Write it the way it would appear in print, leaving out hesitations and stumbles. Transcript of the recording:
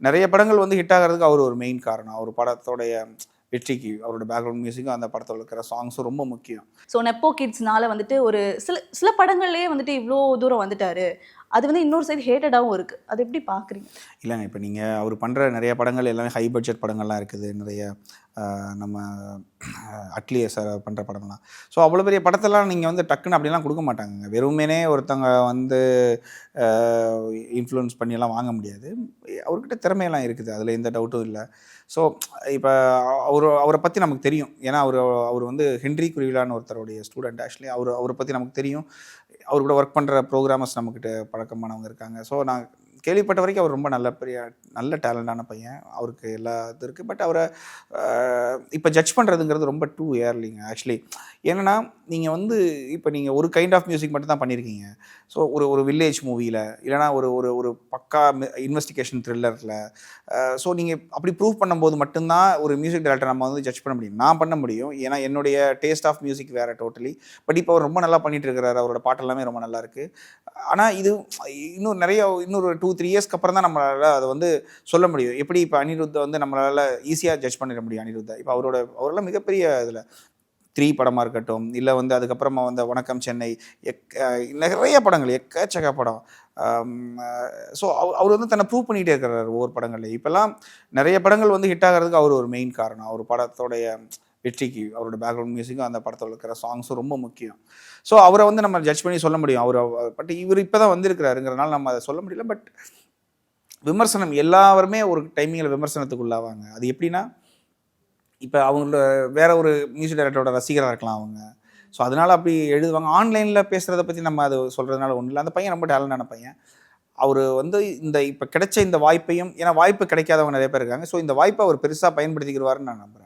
நிறைய படங்கள் வந்து ஹிட் ஆகிறதுக்கு அவர் ஒரு மெயின் காரணம். அவர் படத்தோடைய வெற்றிக்கு அவரோட பேக்ரவுண்ட் மியூசிக்கும் அந்த படத்தில் இருக்கிற சாங்ஸும் ரொம்ப முக்கியம். ஸோ நெப்போ கிட்ஸ்னால வந்துட்டு ஒரு சில சில படங்கள்லேயே வந்துட்டு இவ்வளோ தூரம் வந்துட்டாரு. அது வந்து இன்னொரு சைடு ஹேட்டடாகவும் இருக்குது. அது எப்படி பார்க்குறீங்க? இல்லைங்க, இப்போ நீங்கள் அவர் பண்ணுற நிறைய படங்கள் எல்லாமே ஹை பட்ஜெட் படங்கள்லாம் இருக்குது. நிறைய நம்ம அட்லியே சார் பண்ணுற படம்லாம். ஸோ அவ்வளோ பெரிய படத்தெல்லாம் நீங்கள் வந்து டக்குன்னு அப்படிலாம் கொடுக்க மாட்டாங்க. வெறுமனே ஒருத்தவங்க வந்து இன்ஃப்ளூயன்ஸ் பண்ணியெல்லாம் வாங்க முடியாது. அவர்கிட்ட திறமையெல்லாம் இருக்குது, அதில் எந்த டவுட்டும் இல்லை. ஸோ இப்போ அவரை பற்றி நமக்கு தெரியும். ஏன்னா அவர் வந்து ஹென்ரி குருவிலான்னு ஒருத்தருடைய ஸ்டூடெண்ட். ஆக்சுவலி அவரை பற்றி நமக்கு தெரியும். அவர் கூட ஒர்க் பண்ணுற ப்ரோக்ராமர்ஸ் நம்மக்கிட்ட பழக்கமானவங்க இருக்காங்க. ஸோ நான் கேள்விப்பட்ட வரைக்கும் அவர் ரொம்ப நல்ல டேலண்டான பையன். அவருக்கு எல்லா இது இருக்குது. பட் அவரை இப்போ ஜட்ஜ் பண்ணுறதுங்கிறது ரொம்ப டூ ஏர்லிங்க ஆக்சுவலி. ஏன்னா நீங்கள் வந்து இப்போ நீங்கள் ஒரு கைண்ட் ஆஃப் மியூசிக் மட்டும் தான் பண்ணியிருக்கீங்க. ஸோ ஒரு வில்லேஜ் மூவியில், இல்லைனா ஒரு பக்கா இன்வெஸ்டிகேஷன் த்ரில்லரில். ஸோ நீங்கள் அப்படி ப்ரூவ் பண்ணும்போது மட்டும்தான் ஒரு மியூசிக் டைரக்டர் நம்ம வந்து ஜட்ஜ் பண்ண முடியும். நான் பண்ண முடியும், ஏன்னா என்னுடைய டேஸ்ட் ஆஃப் மியூசிக் வேறு டோட்டலி. பட் இப்போ அவர் ரொம்ப நல்லா பண்ணிகிட்டு இருக்கிறாரு. அவரோட பாட்டெல்லாமே ரொம்ப நல்லா இருக்குது. ஆனால் இது இன்னொரு 2-3 இயர்ஸ்க்கு அப்புறம் தான் நம்மளால் அதை வந்து சொல்ல முடியும். எப்படி இப்போ அனிருத்தை வந்து நம்மளால் ஈஸியாக ஜட்ஜ் பண்ணிட முடியும் அனிருத்தை. இப்போ அவரெல்லாம் மிகப்பெரிய இதில் 3 படமாக இருக்கட்டும், இல்லை வந்து அதுக்கப்புறமா வந்து வணக்கம் சென்னை, நிறைய படங்கள், எக்கச்சக்க படம். ஸோ அவர் வந்து தன்னை ப்ரூவ் பண்ணிகிட்டே இருக்கிறார் ஒவ்வொரு படங்கள்லையும். இப்போல்லாம் நிறைய படங்கள் வந்து ஹிட் ஆகிறதுக்கு அவர் ஒரு மெயின் காரணம். அவர் படத்தோடைய வெற்றிக்கு அவரோட பேக்ரவுண்ட் மியூசிக்கும் அந்த படத்தில் இருக்கிற சாங்ஸும் ரொம்ப முக்கியம். ஸோ அவரை வந்து நம்ம ஜட்ஜ் பண்ணி சொல்ல முடியும். பட் இவர் இப்போ தான் வந்திருக்கிறாருங்கிறனால நம்ம அதை சொல்ல முடியல. பட் விமர்சனம் எல்லாருமே ஒரு டைமிங்கில் விமர்சனத்துக்கு உள்ளாவாங்க. அது எப்படின்னா, இப்போ அவங்களோட வேற ஒரு மியூசிக் டைரக்டரோட ரசிகராக இருக்கலாம் அவங்க. ஸோ அதனால் அப்படி எழுதுவாங்க. ஆன்லைனில் பேசுகிறத பற்றி நம்ம அது சொல்கிறதுனால ஒன்றும் இல்லை. அந்த பையன் ரொம்ப டேலண்டான பையன். அவர் வந்து இப்போ கிடைச்ச இந்த வாய்ப்பையும், ஏன்னா வாய்ப்பு கிடைக்காதவங்க நிறைய பேர் இருக்காங்க. ஸோ இந்த வாய்ப்பை அவர் பெருசாக பயன்படுத்திக்கிடுவாருன்னு நான் நம்புகிறேன்.